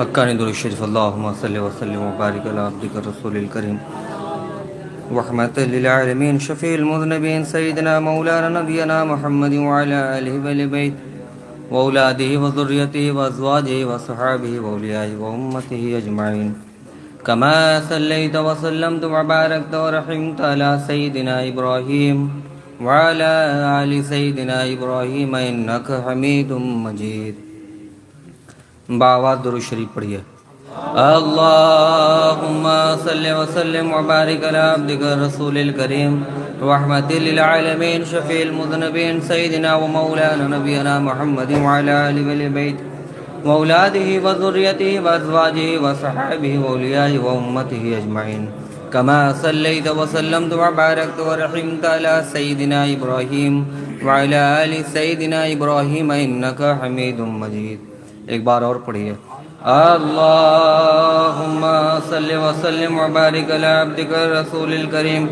حقانی درود شریف اللہم صلی وسلم وبارک علی عبدک الرسول الکریم رحمت للعالمین شفیع المذنبین سیدنا مولانا نبینا محمد وعلی آلہ وآل بیت واولادہ وذریتہ وازواجہ وصحابہ واولیاء وامتہ اجمعین کما صلیت وسلمت وبارکت ورحمت علی سیدنا ابراہیم وعلی آل سیدنا ابراہیم انک حمید مجید۔ باآواز درود شریف پڑھیے۔ اللہم صلی وسلم وبارک علی عبدک الرسول الکریم رحمت للعالمین شفیع المذنبین سیدنا و مولانا نبینا محمد وعلی آلہ وآل بیت واولادہ وذریتہ وازواجہ وصحابہ واولیاء وامتہ اجمعین کما صلیت وسلمت وبارکت ورحمت علی سیدنا ابراہیم وعلی آل سیدنا ابراہیم انک حمید مجید۔ ایک بار اور پڑھیے۔ اللہم صلی وسلم وبارک علی عبدک الرسول الکریم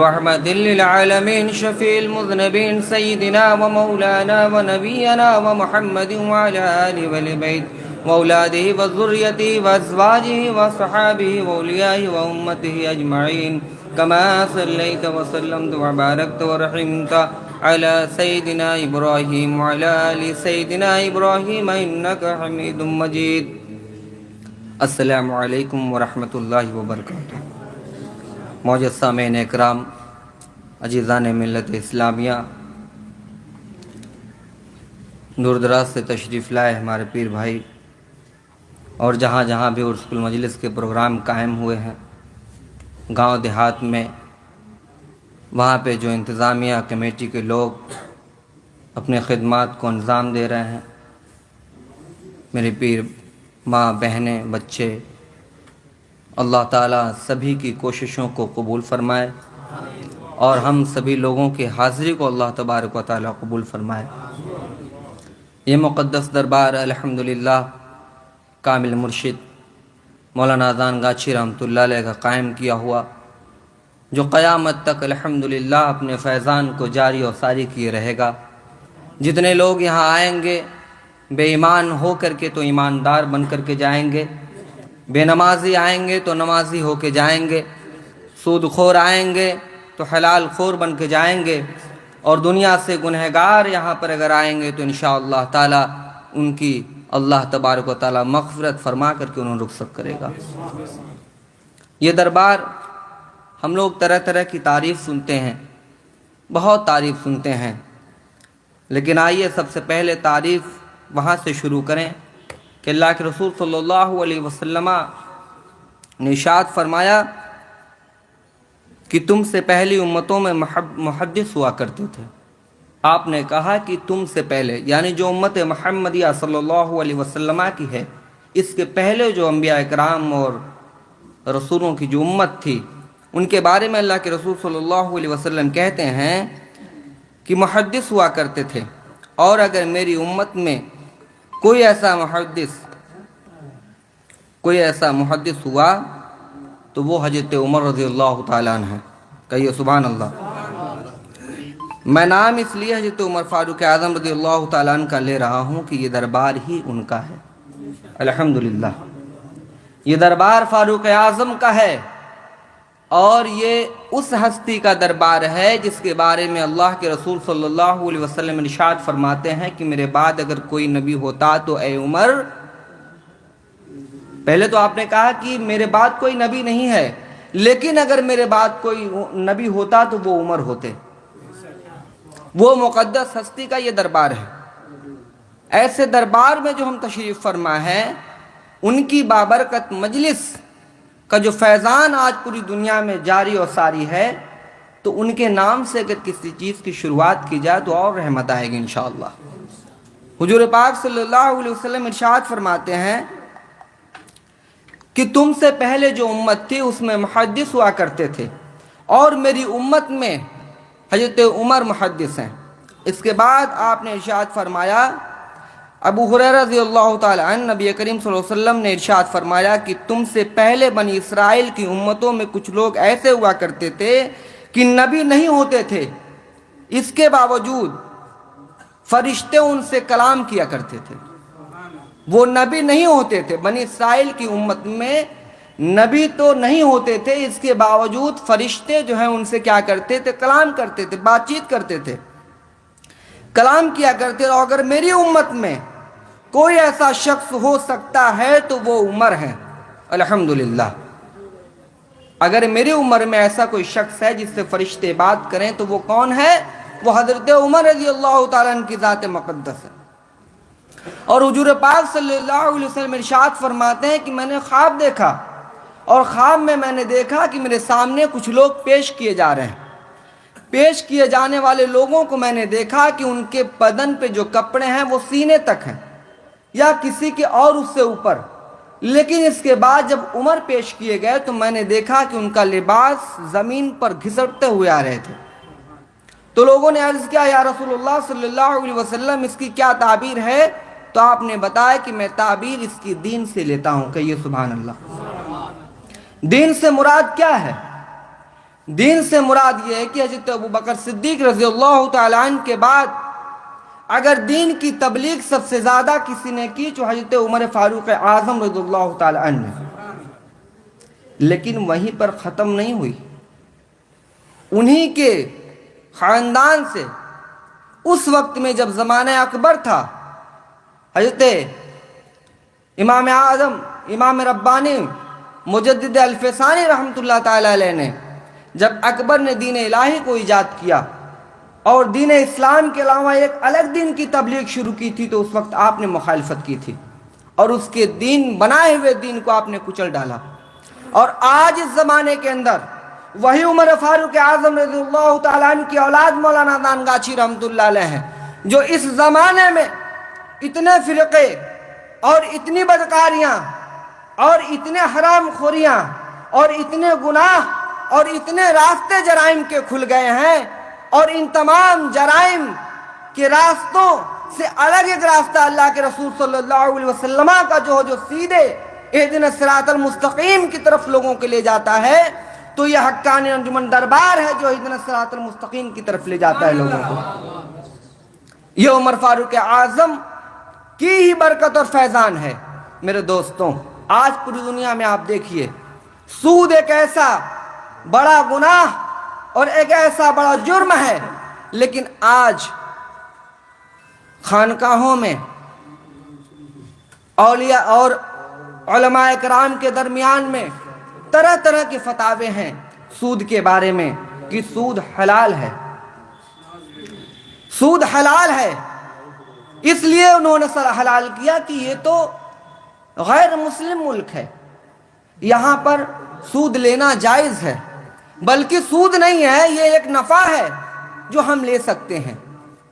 رحمت للعالمین شفیع المذنبین سیدنا و مولانا و نبینا و محمد وعلی آلہ وآل بیت واولادہ وذریتہ وازواجہ وصحابہ واولیاء وامتہ اجمعین کما صلیت وسلمت وبارکت ورحمت علی سیدنا ابراہیم وعلی آل سیدنا ابراہیم انک حمید مجید۔ السلام علیکم ورحمۃ اللہ وبرکاتہ۔ معزز سامعین اکرام، عزیزان ملت اسلامیہ، دور دراز سے تشریف لائے ہمارے پیر بھائی، اور جہاں جہاں بھی عرس المجلس کے پروگرام قائم ہوئے ہیں گاؤں دیہات میں، وہاں پہ جو انتظامیہ کمیٹی کے لوگ اپنے خدمات کو انجام دے رہے ہیں، میرے پیر ماں بہنیں بچے، اللہ تعالیٰ سبھی کی کوششوں کو قبول فرمائے اور ہم سبھی لوگوں کی حاضری کو اللہ تبارک و تعالیٰ قبول فرمائے۔ یہ مقدس دربار الحمدللہ کامل مرشد مولانا اذان گاچھی رحمۃ اللہ علیہ کا قائم کیا ہوا، جو قیامت تک الحمدللہ اپنے فیضان کو جاری و ساری کیے رہے گا۔ جتنے لوگ یہاں آئیں گے بے ایمان ہو کر کے تو ایماندار بن کر کے جائیں گے، بے نمازی آئیں گے تو نمازی ہو کے جائیں گے، سود خور آئیں گے تو حلال خور بن کے جائیں گے، اور دنیا سے گنہگار یہاں پر اگر آئیں گے تو انشاءاللہ تعالی ان کی اللہ تبارک و تعالی مغفرت فرما کر کے انہوں رخصت کرے گا۔ یہ دربار ہم لوگ طرح طرح کی تعریف سنتے ہیں، بہت تعریف سنتے ہیں، لیکن آئیے سب سے پہلے تعریف وہاں سے شروع کریں کہ اللہ کے رسول صلی اللہ علیہ وسلم نے ارشاد فرمایا کہ تم سے پہلی امتوں میں محدث ہوا کرتے تھے۔ آپ نے کہا کہ تم سے پہلے، یعنی جو امت محمدیہ صلی اللہ علیہ وسلم کی ہے، اس کے پہلے جو انبیاء اکرام اور رسولوں کی جو امت تھی، ان کے بارے میں اللہ کے رسول صلی اللہ علیہ وسلم کہتے ہیں کہ محدث ہوا کرتے تھے، اور اگر میری امت میں کوئی ایسا محدث ہوا تو وہ حضرت عمر رضی اللہ تعالیٰ عنہ ہے۔ کہیے سبحان اللہ۔ میں نام اس لیے حضرت عمر فاروق اعظم رضی اللہ تعالیٰ عنہ کا لے رہا ہوں کہ یہ دربار ہی ان کا ہے، الحمدللہ یہ دربار فاروق اعظم کا ہے، اور یہ اس ہستی کا دربار ہے جس کے بارے میں اللہ کے رسول صلی اللہ علیہ وسلم ارشاد فرماتے ہیں کہ میرے بعد اگر کوئی نبی ہوتا تو اے عمر، پہلے تو آپ نے کہا کہ میرے بعد کوئی نبی نہیں ہے، لیکن اگر میرے بعد کوئی نبی ہوتا تو وہ عمر ہوتے۔ وہ مقدس ہستی کا یہ دربار ہے۔ ایسے دربار میں جو ہم تشریف فرما ہے، ان کی بابرکت مجلس کا جو فیضان آج پوری دنیا میں جاری و ساری ہے، تو ان کے نام سے اگر کسی چیز کی شروعات کی جائے تو اور رحمت آئے گی انشاءاللہ۔ حضور پاک صلی اللہ علیہ وسلم ارشاد فرماتے ہیں کہ تم سے پہلے جو امت تھی اس میں محدث ہوا کرتے تھے، اور میری امت میں حضرت عمر محدث ہیں۔ اس کے بعد آپ نے ارشاد فرمایا، ابو ہریرہ رضی اللہ تعالی عنہ، نبی کریم صلی اللہ علیہ وسلم نے ارشاد فرمایا کہ تم سے پہلے بنی اسرائیل کی امتوں میں کچھ لوگ ایسے ہوا کرتے تھے کہ نبی نہیں ہوتے تھے، اس کے باوجود فرشتے ان سے کلام کیا کرتے تھے۔ وہ نبی نہیں ہوتے تھے، بنی اسرائیل کی امت میں نبی تو نہیں ہوتے تھے، اس کے باوجود فرشتے جو ہیں ان سے کیا کرتے تھے؟ کلام کرتے تھے، بات چیت کرتے تھے، کلام کیا کرتے تھے۔ اور اگر میری امت میں کوئی ایسا شخص ہو سکتا ہے تو وہ عمر ہے، الحمدللہ۔ اگر میری عمر میں ایسا کوئی شخص ہے جس سے فرشتے بات کریں تو وہ کون ہے؟ وہ حضرت عمر رضی اللہ تعالیٰ عنہ کی ذات مقدس ہے۔ اور حضور پاک صلی اللہ علیہ وسلم ارشاد فرماتے ہیں کہ میں نے خواب دیکھا، اور خواب میں نے دیکھا کہ میرے سامنے کچھ لوگ پیش کیے جا رہے ہیں۔ پیش کیے جانے والے لوگوں کو میں نے دیکھا کہ ان کے بدن پہ جو کپڑے ہیں وہ سینے تک ہیں یا کسی کے اور اس سے اوپر، لیکن اس کے بعد جب عمر پیش کیے گئے تو میں نے دیکھا کہ ان کا لباس زمین پر گھسٹتے ہوئے آ رہے تھے۔ تو لوگوں نے عرض کیا یا رسول اللہ صلی اللہ علیہ وسلم اس کی کیا تعبیر ہے؟ تو آپ نے بتایا کہ میں تعبیر اس کی دین سے لیتا ہوں۔ کہیے سبحان اللہ۔ دین سے مراد کیا ہے؟ دین سے مراد یہ ہے کہ حضرت ابوبکر صدیق رضی اللہ تعالیٰ عنہ کے بعد اگر دین کی تبلیغ سب سے زیادہ کسی نے کی تو حضرت عمر فاروق اعظم رضی اللہ تعالیٰ عنہ نے، لیکن وہیں پر ختم نہیں ہوئی۔ انہی کے خاندان سے اس وقت میں جب زمانہ اکبر تھا، حضرت امام اعظم امام ربانی مجدد الفسانی رحمۃ اللہ تعالیٰ علیہ نے جب اکبر نے دین الہی کو ایجاد کیا اور دین اسلام کے علاوہ ایک الگ دین کی تبلیغ شروع کی تھی تو اس وقت آپ نے مخالفت کی تھی اور اس کے دین بنائے ہوئے دین کو آپ نے کچل ڈالا۔ اور آج اس زمانے کے اندر وہی عمر فاروق اعظم رضی اللہ تعالیٰ عنہ کی اولاد مولانا دانگاچی رحمۃ اللہ علیہ ہیں، جو اس زمانے میں اتنے فرقے اور اتنی بدکاریاں اور اتنے حرام خوریاں اور اتنے گناہ اور اتنے راستے جرائم کے کھل گئے ہیں، اور ان تمام جرائم کے راستوں سے الگ ایک راستہ اللہ کے رسول صلی اللہ علیہ وسلم کا جو سیدھے اہدنا الصراط المستقیم کی طرف لوگوں کے لے جاتا ہے، تو یہ حقانی انجمن دربار ہے جو اہدنا الصراط المستقیم کی طرف لے جاتا ہے لوگوں کو۔ یہ عمر فاروق اعظم کی ہی برکت اور فیضان ہے۔ میرے دوستوں، آج پوری دنیا میں آپ دیکھیے، سود ایک ایسا بڑا گناہ اور ایک ایسا بڑا جرم ہے، لیکن آج خانقاہوں میں اولیاء اور علماء کرام کے درمیان میں طرح طرح کے فتاوے ہیں سود کے بارے میں کہ سود حلال ہے، سود حلال ہے۔ اس لیے انہوں نے حلال کیا کہ یہ تو غیر مسلم ملک ہے، یہاں پر سود لینا جائز ہے، بلکہ سود نہیں ہے، یہ ایک نفع ہے جو ہم لے سکتے ہیں۔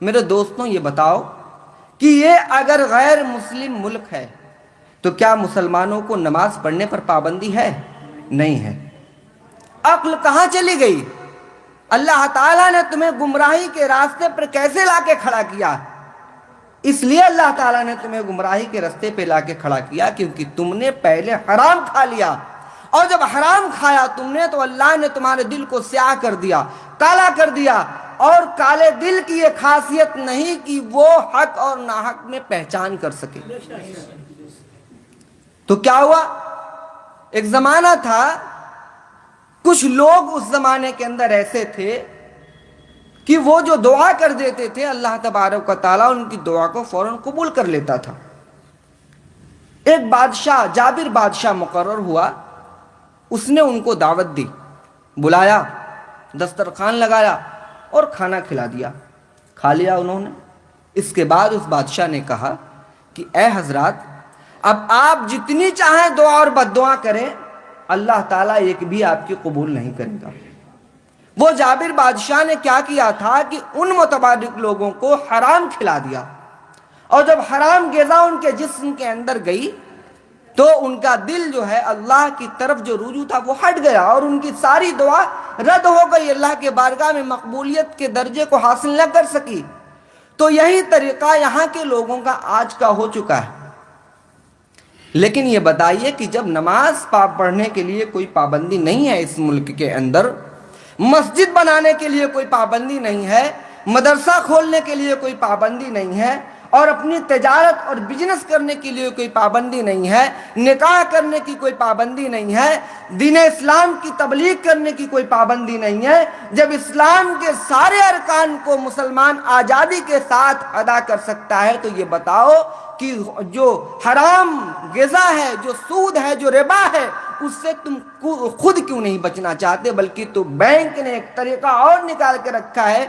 میرے دوستوں، یہ بتاؤ کہ یہ اگر غیر مسلم ملک ہے تو کیا مسلمانوں کو نماز پڑھنے پر پابندی ہے؟ نہیں ہے۔ عقل کہاں چلی گئی؟ اللہ تعالیٰ نے تمہیں گمراہی کے راستے پر کیسے لا کے کھڑا کیا؟ اس لیے اللہ تعالیٰ نے تمہیں گمراہی کے راستے پہ لا کے کھڑا کیا کیونکہ تم نے پہلے حرام کھا لیا، اور جب حرام کھایا تم نے تو اللہ نے تمہارے دل کو سیاہ کر دیا، کالا کر دیا، اور کالے دل کی یہ خاصیت نہیں کہ وہ حق اور ناحق میں پہچان کر سکے۔ تو کیا ہوا؟ ایک زمانہ تھا، کچھ لوگ اس زمانے کے اندر ایسے تھے کہ وہ جو دعا کر دیتے تھے اللہ تبارک و تعالیٰ ان کی دعا کو فوراً قبول کر لیتا تھا۔ ایک بادشاہ جابر بادشاہ مقرر ہوا، اس نے ان کو دعوت دی، بلایا، دسترخوان لگایا اور کھانا کھلا دیا، کھا لیا انہوں نے۔ اس کے بعد اس بادشاہ نے کہا کہ اے حضرات، اب آپ جتنی چاہیں دعا اور بد دعا کریں، اللہ تعالیٰ ایک بھی آپ کی قبول نہیں کرے گا۔ وہ جابر بادشاہ نے کیا کیا تھا کہ ان متبادل لوگوں کو حرام کھلا دیا، اور جب حرام غذا ان کے جسم کے اندر گئی تو ان کا دل جو ہے اللہ کی طرف جو رجوع تھا وہ ہٹ گیا، اور ان کی ساری دعا رد ہو گئی، اللہ کے بارگاہ میں مقبولیت کے درجے کو حاصل نہ کر سکی۔ تو یہی طریقہ یہاں کے لوگوں کا آج کا ہو چکا ہے۔ لیکن یہ بتائیے کہ جب نماز پڑھنے کے لیے کوئی پابندی نہیں ہے اس ملک کے اندر، مسجد بنانے کے لیے کوئی پابندی نہیں ہے، مدرسہ کھولنے کے لیے کوئی پابندی نہیں ہے، اور اپنی تجارت اور بزنس کرنے کے لیے کوئی پابندی نہیں ہے، نکاح کرنے کی کوئی پابندی نہیں ہے، دین اسلام کی تبلیغ کرنے کی کوئی پابندی نہیں ہے، جب اسلام کے سارے ارکان کو مسلمان آزادی کے ساتھ ادا کر سکتا ہے، تو یہ بتاؤ کہ جو حرام غذا ہے، جو سود ہے، جو ربا ہے، اس سے تم خود کیوں نہیں بچنا چاہتے؟ بلکہ تو بینک نے ایک طریقہ اور نکال کے رکھا ہے،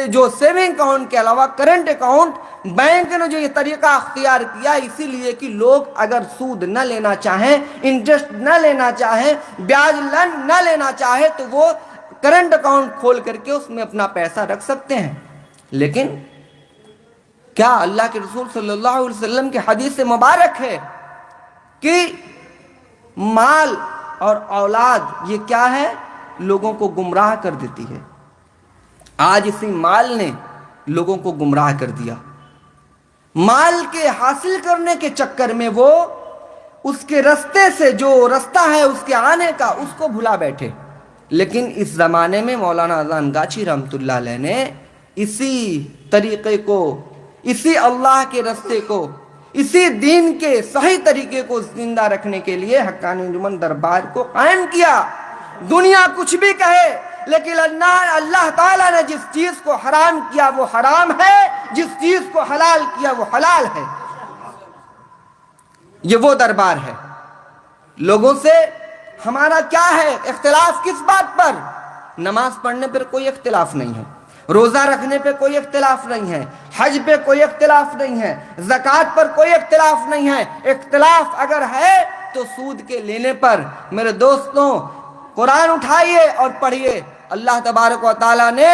جو سیونگ اکاؤنٹ کے علاوہ کرنٹ اکاؤنٹ، بینک نے جو یہ طریقہ اختیار کیا اسی لیے کہ لوگ اگر سود نہ لینا چاہیں، انٹرسٹ نہ لینا چاہیں، بیاج نہ لینا چاہیں، تو وہ کرنٹ اکاؤنٹ کھول کر کے اس میں اپنا پیسہ رکھ سکتے ہیں۔ لیکن کیا اللہ کے رسول صلی اللہ علیہ وسلم کی حدیث مبارک ہے کہ مال اور اولاد یہ کیا ہے؟ لوگوں کو گمراہ کر دیتی ہے۔ آج اسی مال نے لوگوں کو گمراہ کر دیا۔ مال کے حاصل کرنے کے چکر میں وہ اس کے رستے سے، جو رستہ ہے اس کے آنے کا، اس کو بھلا بیٹھے۔ لیکن اس زمانے میں مولانا اذان گاچھی رحمۃ اللہ علیہ نے اسی طریقے کو، اسی اللہ کے رستے کو، اسی دین کے صحیح طریقے کو زندہ رکھنے کے لیے حقانی انجمن دربار کو قائم کیا۔ دنیا کچھ بھی کہے، لیکن اللہ تعالیٰ نے جس چیز کو حرام کیا وہ حرام ہے، جس چیز کو حلال کیا وہ حلال ہے۔ یہ وہ دربار ہے۔ لوگوں سے ہمارا کیا ہے اختلاف؟ کس بات پر؟ نماز پڑھنے پر کوئی اختلاف نہیں ہے، روزہ رکھنے پہ کوئی اختلاف نہیں ہے، حج پہ کوئی اختلاف نہیں ہے، زکوٰۃ پر کوئی اختلاف نہیں ہے۔ اختلاف اگر ہے تو سود کے لینے پر۔ میرے دوستوں، قرآن اٹھائیے اور پڑھیے، اللہ تبارک و تعالیٰ نے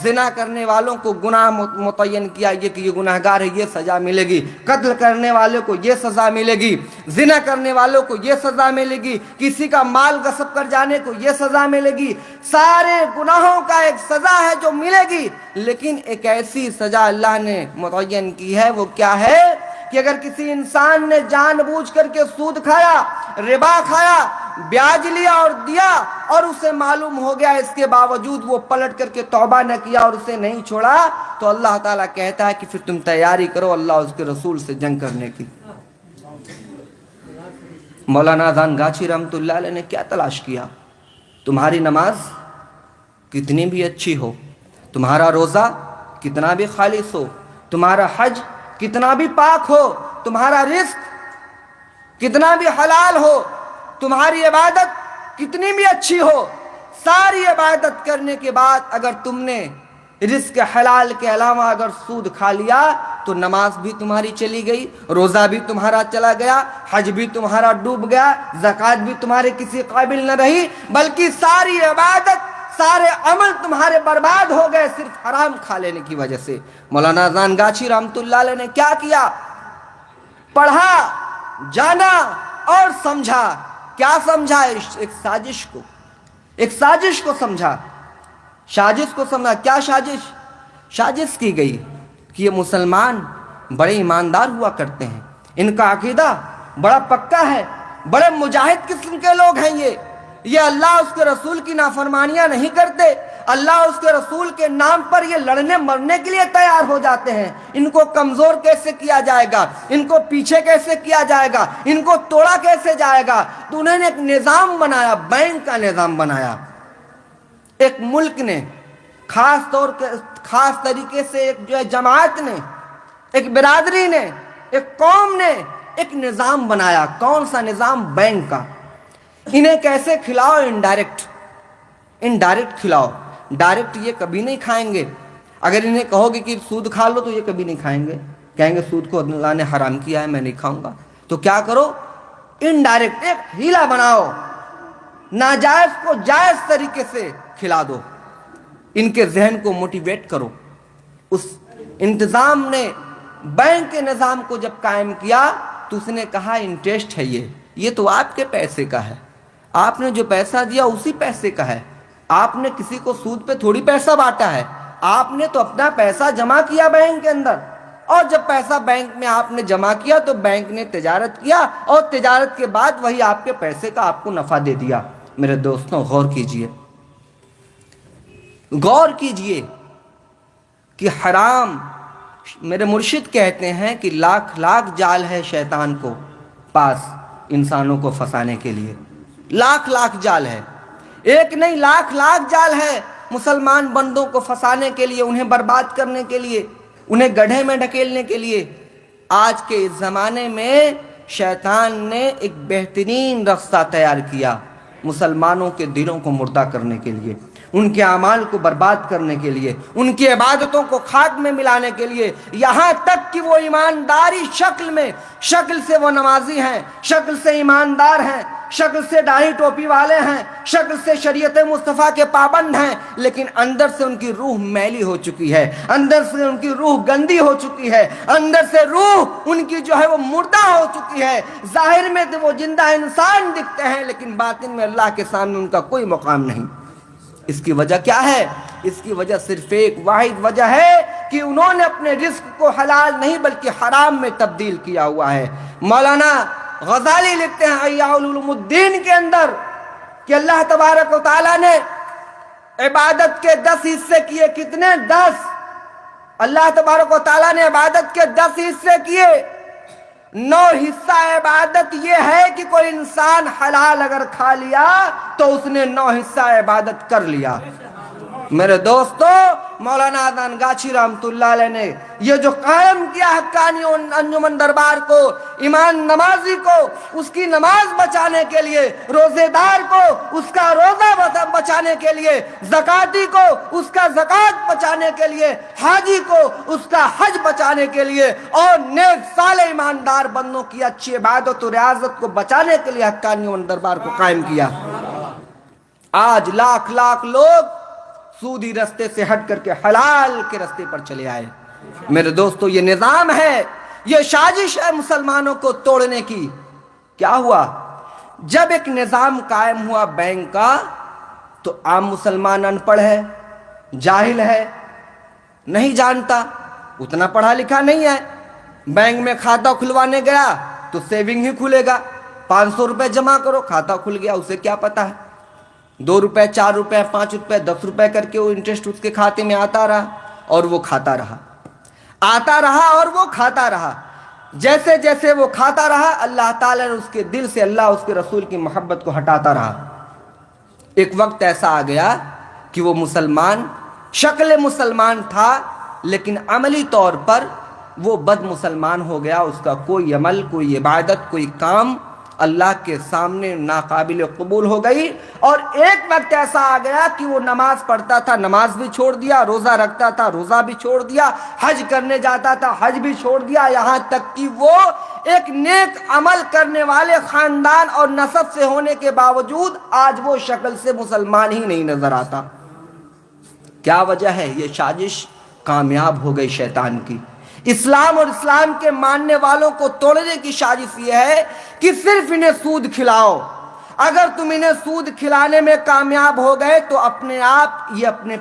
زنا کرنے والوں کو گناہ متعین کیا، یہ کہ یہ گناہگار ہے، یہ سزا ملے گی۔ قتل کرنے والوں کو یہ سزا ملے گی، زنا کرنے والوں کو یہ سزا ملے گی، کسی کا مال غصب کر جانے کو یہ سزا ملے گی۔ سارے گناہوں کا ایک سزا ہے جو ملے گی، لیکن ایک ایسی سزا اللہ نے متعین کی ہے، وہ کیا ہے کہ اگر کسی انسان نے جان بوجھ کر کے سود کھایا، ربا کھایا، بیاج لیا اور دیا، اور اسے معلوم ہو گیا، اس کے باوجود وہ پلٹ کر کے توبہ نہ کیا اور اسے نہیں چھوڑا، تو اللہ تعالیٰ کہتا ہے کہ پھر تم تیاری کرو اللہ اس کے رسول سے جنگ کرنے کی۔ مولانا اذان گاچھی رحمۃ اللہ علیہ نے کیا تلاش کیا؟ تمہاری نماز کتنی بھی اچھی ہو، تمہارا روزہ کتنا بھی خالص ہو، تمہارا حج کتنا بھی پاک ہو، تمہارا رزق کتنا بھی حلال ہو، تمہاری عبادت کتنی بھی اچھی ہو، ساری عبادت کرنے کے بعد اگر تم نے رزق حلال کے علاوہ اگر سود کھا لیا تو نماز بھی تمہاری چلی گئی، روزہ بھی تمہارا چلا گیا، حج بھی تمہارا ڈوب گیا، زکوٰۃ بھی تمہارے کسی قابل نہ رہی، بلکہ ساری عبادت، سارے عمل تمہارے برباد ہو گئے صرف حرام کھا لینے کی وجہ سے۔ مولانا اذان گاچھی رحمۃ اللہ علیہ نے کیا کیا؟ پڑھا، جانا اور سمجھا۔ کیا سمجھا؟ ایک سازش کو، ایک سازش کو سمجھا، سازش کو سمجھا۔ کیا سازش؟ سازش کی گئی کہ یہ مسلمان بڑے ایماندار ہوا کرتے ہیں، ان کا عقیدہ بڑا پکا ہے، بڑے مجاہد قسم کے لوگ ہیں، یہ اللہ اس کے رسول کی نافرمانیاں نہیں کرتے، اللہ اس کے رسول کے نام پر یہ لڑنے مرنے کے لیے تیار ہو جاتے ہیں۔ ان کو کمزور کیسے کیا جائے گا، ان کو پیچھے کیسے کیا جائے گا، ان کو توڑا کیسے جائے گا، تو انہوں نے ایک نظام بنایا، بینک کا نظام بنایا۔ ایک ملک نے خاص طریقے سے ایک جو ہے جماعت نے، ایک برادری نے، ایک قوم نے ایک نظام بنایا۔ کون سا نظام؟ بینک کا۔ انہیں کیسے کھلاؤ؟ انڈائریکٹ کھلاؤ، ڈائریکٹ یہ کبھی نہیں کھائیں گے۔ اگر انہیں کہو گے کہ سود کھا لو تو یہ کبھی نہیں کھائیں گے، کہیں گے سود کو اللہ نے حرام کیا ہے، میں نہیں کھاؤں گا۔ تو کیا کرو؟ انڈائریکٹ ایک ہیلا بناؤ، ناجائز کو جائز طریقے سے کھلا دو، ان کے ذہن کو موٹیویٹ کرو۔ اس انتظام نے بینک کے نظام کو جب قائم کیا تو اس نے کہا انٹرسٹ ہے، یہ تو آپ کے پیسے کا ہے، آپ نے جو پیسہ دیا اسی پیسے کا ہے، آپ نے کسی کو سود پہ تھوڑی پیسہ بانٹا ہے، آپ نے تو اپنا پیسہ جمع کیا بینک کے اندر، اور جب پیسہ بینک میں آپ نے جمع کیا تو بینک نے تجارت کیا، اور تجارت کے بعد وہی آپ کے پیسے کا آپ کو نفع دے دیا۔ میرے دوستوں، غور کیجئے کہ حرام میرے مرشد کہتے ہیں کہ لاکھ لاکھ جال ہے شیطان کو پاس انسانوں کو پھنسانے کے لیے، لاکھ لاکھ جال ہے، ایک نہیں لاکھ لاکھ جال ہے مسلمان بندوں کو پھنسانے کے لیے، انہیں برباد کرنے کے لیے، انہیں گڑھے میں ڈھکیلنے کے لیے۔ آج کے اس زمانے میں شیطان نے ایک بہترین راستہ تیار کیا مسلمانوں کے دلوں کو مردہ کرنے کے لیے، ان کے اعمال کو برباد کرنے کے لیے، ان کی عبادتوں کو خاک میں ملانے کے لیے، یہاں تک کہ وہ ایمانداری شکل سے وہ نمازی ہیں، شکل سے ایماندار ہیں، شکل سے داڑھی ٹوپی والے ہیں، شکل سے شریعت مصطفیٰ کے پابند ہیں، لیکن اندر سے ان کی روح میلی ہو چکی ہے، اندر سے ان کی روح گندی ہو چکی ہے، اندر سے روح ان کی جو ہے وہ مردہ ہو چکی ہے۔ ظاہر میں تو وہ زندہ انسان دکھتے ہیں، لیکن باطن میں اللہ کے سامنے ان کا کوئی مقام نہیں۔ اس کی وجہ کیا ہے؟ اس کی وجہ صرف ایک واحد وجہ ہے کہ انہوں نے اپنے رزق کو حلال نہیں بلکہ حرام میں تبدیل کیا ہوا ہے۔ مولانا غزالی لکھتے ہیں احیاء علوم الدین کے اندر کہ اللہ تبارک و تعالیٰ نے عبادت کے 10 حصے کیے، کتنے؟ 10۔ اللہ تبارک و تعالیٰ نے عبادت کے 10 حصے کیے، 9 حصہ عبادت یہ ہے کہ کوئی انسان حلال اگر کھا لیا تو اس نے 9 حصہ عبادت کر لیا۔ میرے دوستو، مولانا اذان گاچھی رحمت اللہ علیہ نے یہ جو قائم کیا حقانی انجمن دربار کو، ایمان نمازی کو اس کی نماز بچانے کے لیے، روزے دار کو اس کا روزہ بچانے کے لیے، زکاتی کو اس کا زکات بچانے کے لیے، حاجی کو اس کا حج بچانے کے لیے، اور نیک صالح ایماندار بندوں کی اچھی عبادت و ریاضت کو بچانے کے لیے حقانی انجمن دربار کو قائم کیا۔ آج لاکھ لاکھ لوگ سودی رستے سے ہٹ کر کے حلال کے رستے پر چلے آئے۔ میرے دوستو، یہ نظام ہے، یہ سازش ہے مسلمانوں کو توڑنے کی۔ کیا ہوا؟ جب ایک نظام قائم ہوا بینک کا، تو عام مسلمان ان پڑھ ہے، جاہل ہے، نہیں جانتا، اتنا پڑھا لکھا نہیں ہے۔ بینک میں کھاتہ کھلوانے گیا تو سیونگ ہی کھلے گا، 500 روپے جمع کرو، کھاتہ کھل گیا، اسے کیا پتا ہے؟ 2 روپے، 4 روپے، 5 روپے، 10 روپے کر کے وہ انٹرسٹ اس کے کھاتے میں آتا رہا اور وہ کھاتا رہا، آتا رہا اور وہ کھاتا رہا۔ جیسے جیسے وہ کھاتا رہا، اللہ تعالیٰ نے اس کے دل سے اللہ اس کے رسول کی محبت کو ہٹاتا رہا۔ ایک وقت ایسا آ گیا کہ وہ مسلمان، شکل مسلمان تھا لیکن عملی طور پر وہ بد مسلمان ہو گیا، اس کا کوئی عمل، کوئی عبادت، کوئی کام اللہ کے سامنے ناقابل قبول ہو گئی۔ اور ایک وقت ایسا آ گیا کہ وہ نماز پڑھتا تھا، نماز بھی چھوڑ دیا، روزہ رکھتا تھا، روزہ بھی چھوڑ دیا، حج کرنے جاتا تھا، حج بھی چھوڑ دیا، یہاں تک کہ وہ ایک نیک عمل کرنے والے خاندان اور نسب سے ہونے کے باوجود آج وہ شکل سے مسلمان ہی نہیں نظر آتا۔ کیا وجہ ہے؟ یہ سازش کامیاب ہو گئی شیطان کی۔ اسلام اور اسلام کے ماننے والوں کو توڑنے کی سازش یہ ہے کہ صرف انہیں سود کھلاؤ۔ اگر تم انہیں سود کھلانے میں کامیاب ہو گئے تو اپنے آپ یہ اپنے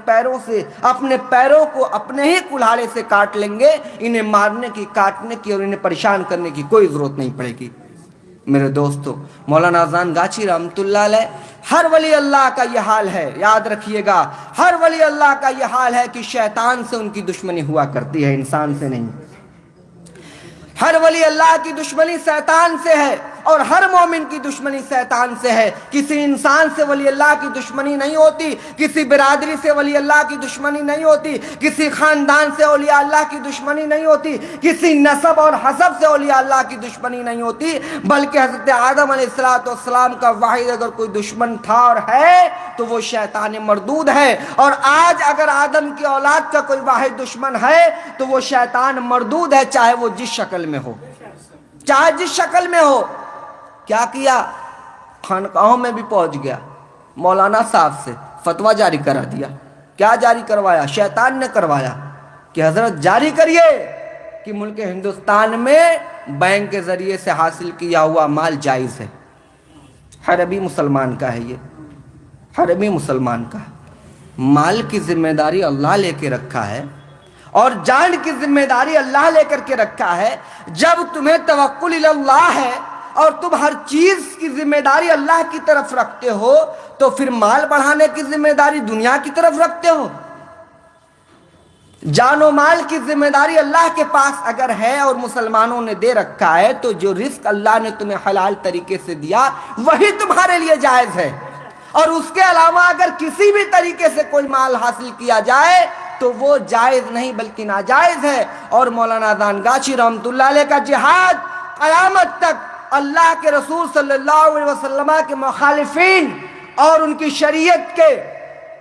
پیروں کو اپنے ہی کلہاڑے سے کاٹ لیں گے، انہیں مارنے کی، کاٹنے کی اور انہیں پریشان کرنے کی کوئی ضرورت نہیں پڑے گی۔ میرے دوستو، مولانا اذان گاچھی رحمت اللہ علیہ، ہر ولی اللہ کا یہ حال ہے، یاد رکھیے گا، ہر ولی اللہ کا یہ حال ہے کہ شیطان سے ان کی دشمنی ہوا کرتی ہے، انسان سے نہیں۔ ہر ولی اللہ کی دشمنی شیطان سے ہے اور ہر مومن کی دشمنی شیطان سے ہے۔ کسی انسان سے ولی اللہ کی دشمنی نہیں ہوتی، کسی برادری سے ولی اللہ کی دشمنی نہیں ہوتی، کسی خاندان سے اولیاء اللہ کی دشمنی نہیں ہوتی، کسی نسب اور حسب سے اولیاء اللہ کی دشمنی نہیں ہوتی، بلکہ حضرت آدم علیہ السلام کا واحد اگر کوئی دشمن تھا اور ہے تو وہ شیطان مردود ہے۔ اور آج اگر آدم کی اولاد کا کوئی واحد دشمن ہے تو وہ شیطان مردود ہے، چاہے وہ جس شکل میں ہو، چاہے جس شکل میں ہو۔ کیا کیا؟ خانقاہوں میں بھی پہنچ گیا، مولانا صاحب سے فتویٰ جاری کرا دیا۔ کیا جاری کروایا؟ شیطان نے کروایا کہ حضرت جاری کریے کہ ملک ہندوستان میں بینک کے ذریعے سے حاصل کیا ہوا مال جائز ہے۔ حربی مسلمان کا ہے، یہ حربی مسلمان کا ہے۔ مال کی ذمہ داری اللہ لے کے رکھا ہے اور جان کی ذمہ داری اللہ لے کر کے رکھا ہے۔ جب تمہیں توکل اللہ ہے اور تم ہر چیز کی ذمہ داری اللہ کی طرف رکھتے ہو تو پھر مال بڑھانے کی ذمہ داری دنیا کی طرف رکھتے ہو؟ جان و مال کی ذمہ داری اللہ کے پاس اگر ہے اور مسلمانوں نے دے رکھا ہے تو جو رزق اللہ نے تمہیں حلال طریقے سے دیا وہی تمہارے لیے جائز ہے، اور اس کے علاوہ اگر کسی بھی طریقے سے کوئی مال حاصل کیا جائے تو وہ جائز نہیں بلکہ ناجائز ہے۔ اور مولانا دانگاچی رحمۃ اللہ علیہ کا جہاد قیامت تک اللہ کے رسول صلی اللہ علیہ وسلم کے مخالفین اور ان کی شریعت کے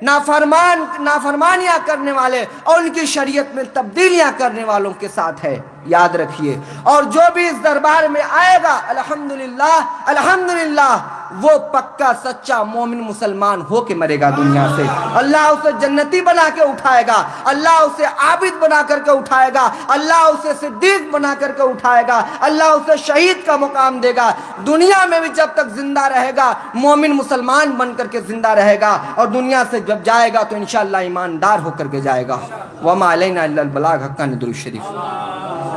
نافرمانیاں کرنے والے اور ان کی شریعت میں تبدیلیاں کرنے والوں کے ساتھ ہے، یاد رکھیے۔ اور جو بھی اس دربار میں آئے گا الحمدللہ الحمدللہ وہ پکا سچا مومن مسلمان ہو کے مرے گا دنیا سے، اللہ اسے جنتی بنا کے اٹھائے گا، اللہ اسے عابد بنا کر کے اٹھائے گا، اللہ اسے صدیق بنا کر کے اٹھائے گا، اللہ اسے شہید کا مقام دے گا۔ دنیا میں بھی جب تک زندہ رہے گا مومن مسلمان بن کر کے زندہ رہے گا، اور دنیا سے جب جائے گا تو انشاءاللہ ایماندار ہو کر کے جائے گا۔ وما علینا الا البلاغ۔ حقاً درود شریف۔